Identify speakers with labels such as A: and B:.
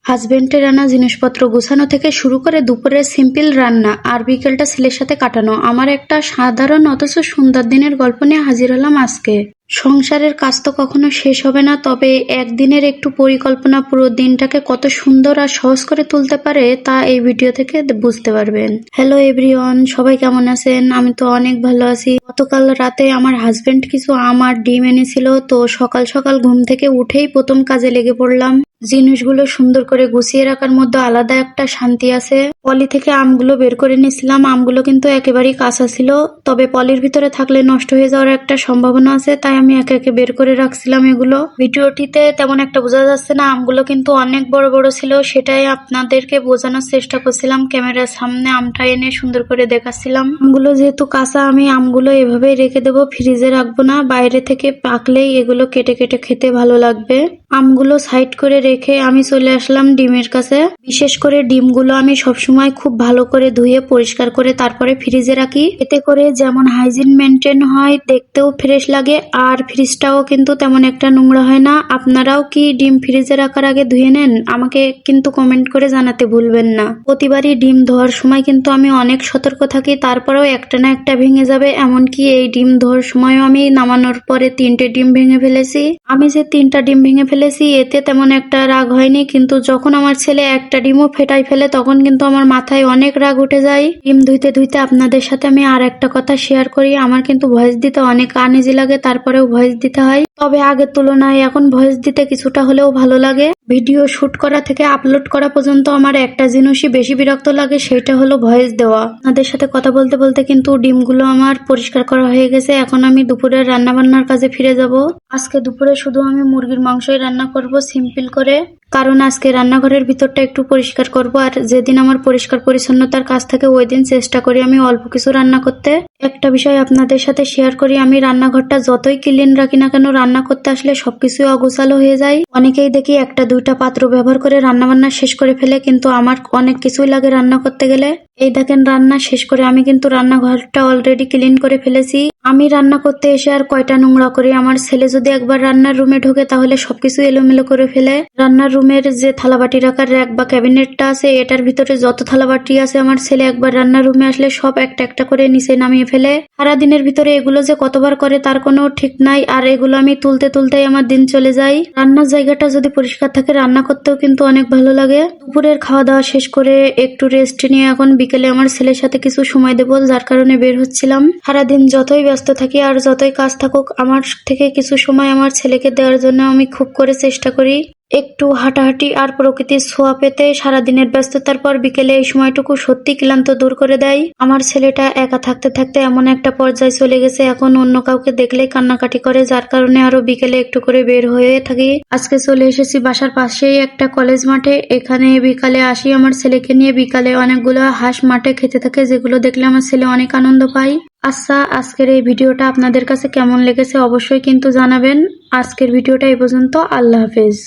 A: হাজবেন্ডের আনা জিনিসপত্র গুছানো থেকে শুরু করে দুপুরের সিম্পল রান্না আর বিকেলটা ছেলের সাথে কাটানো, আমার একটা সাধারণ অথচ সুন্দর দিনের গল্প নিয়ে হাজির হলাম আজকে। সংসারের কাজ তো কখনো শেষ হবে না, তবে একদিনের একটু পরিকল্পনা পুরো দিনটাকে কত সুন্দর আর সহজ করে তুলতে পারে তা এই ভিডিও থেকে বুঝতে পারবেন। হ্যালো এভরিওয়ান, সবাই কেমন আছেন? আমি তো অনেক ভালো আছি। গতকাল রাতে আমার হাজবেন্ড কিছু আম আর ডিম এনেছিল, তো সকাল সকাল ঘুম থেকে উঠেই প্রথম কাজে লেগে পড়লাম। জিনিসগুলো সুন্দর করে গুছিয়ে রাখার মধ্যে আলাদা একটা শান্তি আছে। পলি থেকে আমগুলো বের করে নিয়েছিলাম। আমগুলো কিন্তু একেবারেই কাঁচা ছিল, তবে পলির ভিতরে থাকলে নষ্ট হয়ে যাওয়ার একটা সম্ভাবনা আছে, তাই আমি একে একে বের করে রাখছিলাম। এগুলো ভিডিওটিতে তেমন একটা বোঝা যাচ্ছে না, আমগুলো কিন্তু অনেক বড় বড় ছিল, সেটাই আপনাদেরকে বোঝানোর চেষ্টা করছিলাম। ক্যামেরার সামনে আমটা এনে সুন্দর করে দেখাচ্ছিলাম। আমগুলো যেহেতু কাঁচা, আমি আমগুলো এভাবেই রেখে দেবো, ফ্রিজে রাখবো না। বাইরে থেকে পাকলেই এগুলো কেটে কেটে খেতে ভালো লাগবে। আমগুলো সাইড করে রেখে আমি চলে আসলাম ডিমের কাছে। বিশেষ করে ডিমগুলো আমি সবসময় খুব ভালো করে ধুয়ে পরিষ্কার করে তারপরে ফ্রিজে রাখি। এতে করে যেমন হাইজিন মেনটেন হয়, দেখতেও ফ্রেশ লাগে, আর ফ্রিজটাও কিন্তু তেমন একটা নোংরা হয় না। আপনারাও কি ডিম ফ্রিজে রাখার আগে ধুয়ে নেন? আমাকে কিন্তু কমেন্ট করে জানাতে ভুলবেন না। প্রতিবারই ডিম ধোয়ার সময় কিন্তু আমি অনেক সতর্ক থাকি, তারপরেও একটা না একটা ভেঙে যাবে। এমনকি এই ডিম ধোয়ার সময়ও আমি নামানোর পরে 3টে ডিম ভেঙে ফেলেছি। আমি যে 3টা ডিম ভেঙে ফেলেছি এতে তেমন একটা রাগ হয়নি, কিন্তু যখন আমার ছেলে একটা ডিমও ফেটাই ফেলে তখন কিন্তু আমার মাথায় অনেক রাগ উঠে যায়। ডিম ধুইতে ধুইতে আপনাদের সাথে আমি আর একটা কথা শেয়ার করি। আমার কিন্তু ভয়েস দিতে অনেক আনইজি লাগে, তারপরেও ভয়েস দিতে হয়। তবে আগের তুলনায় এখন ভয়েস দিতে কিছুটা হলেও ভালো লাগে। ভিডিও শুট করা থেকে আপলোড করা পর্যন্ত আমার একটা জিনিসই বেশি বিরক্ত লাগে, সেটা হলো ভয়েস দেওয়া। আপনাদের সাথে কথা বলতে বলতে কিন্তু ডিমগুলো আমার পরিষ্কার করা হয়ে গেছে। এখন আমি দুপুরের রান্না বান্নার কাজে ফিরে যাব। আজকে দুপুরে শুধু আমি মুরগির মাংসই রান্না করব সিম্পল করে, কারণ আজকে রান্নাঘরের ভিতরটা একটু পরিষ্কার করব। আর যেদিন আমার পরিষ্কার পরিচ্ছন্নতার কাজ থাকে ওই দিন চেষ্টা করি আমি অল্প কিছু রান্না করতে। একটা বিষয় আপনাদের সাথে শেয়ার করি, আমি রান্নাঘরটা যতই ক্লিন রাখি না কেন, রান্না করতে আসলে সবকিছুই অগোছালো হয়ে যায়। অনেকেই দেখি 1-2টা পাত্র ব্যবহার করে রান্না বান্না শেষ করে ফেলে, কিন্তু আমার অনেক কিছুই লাগে রান্না করতে গেলে। এই দেখেন রান্না শেষ করে আমি কিন্তু রান্নাঘরটা অলরেডি ক্লিন করে ফেলেছি। আমি রান্না করতে এসে আর কয়টা নোংরা করি। আমার ছেলে যদি একবার রান্নার রুমে ঢোকে তাহলে সবকিছু এলোমেলো করে ফেলে। রান্নার রুমের যে থালাবাটি রাখার র্যাক বা ক্যাবিনেটটা আছে, এটার ভিতরে যত থালাবাটি আছে আমার ছেলে একবার রান্নার রুমে আসলে সব একটা একটা করে নিচে নামিয়ে ফেলে। সারাদিনের ভিতরে এগুলো যে কতবার করে তার কোনো ঠিক নাই, আর এগুলো আমি তুলতে তুলতেই আমার দিন চলে যায়। রান্নার জায়গাটা যদি পরিষ্কার থাকে রান্না করতেও কিন্তু অনেক ভালো লাগে। দুপুরের খাওয়া দাওয়া শেষ করে একটু রেস্ট নিয়ে এখন বিকেলে আমার ছেলের সাথে কিছু সময় দেবো, যার কারণে বের হচ্ছিলাম। সারাদিন যতই ব্যস্ত থাকি আর যতই কাজ থাকুক, আমার থেকে কিছু সময় আমার ছেলেকে দেওয়ার জন্য আমি খুব করে চেষ্টা করি। একটু হাঁটাহাঁটি আর প্রকৃতির ছোঁয়া পেতে সারাদিনের ব্যস্ততার পর বিকেলে এই সময়টুকু সত্যি ক্লান্ত দূর করে দেয়। আমার ছেলেটা একা থাকতে থাকতে এমন একটা পর্যায়ে চলে গেছে, এখন অন্য কাউকে দেখলেই কান্নাকাটি করে, যার কারণে আরো বিকেলে একটু করে বের হয়ে থাকি। আজকে চলে এসেছি বাসার পাশেই একটা কলেজ মাঠে। এখানে বিকালে আসি আমার ছেলেকে নিয়ে। বিকালে অনেকগুলো হাঁস মাঠে খেতে থাকে, যেগুলো দেখলে আমার ছেলে অনেক আনন্দ পায়। আচ্ছা, আজকের এই ভিডিওটা আপনাদের কাছে কেমন লেগেছে অবশ্যই কিন্তু জানাবেন। আজকের ভিডিওটা এই পর্যন্ত। আল্লাহ হাফেজ।